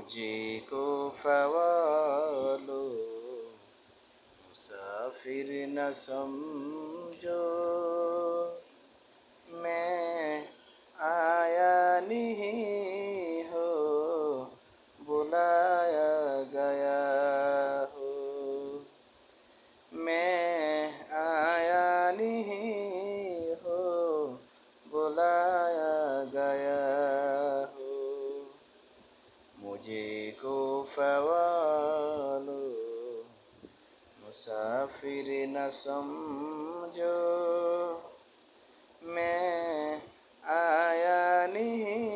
मुझे को फ़वालो मुसाफिर न समझो। मैं आया नहीं हो बुलाया गया हो। मैं आया नहीं हो बुलाया गया हो। मुझे को फ़वालो मुसाफिर न समझो। मैं आया नहीं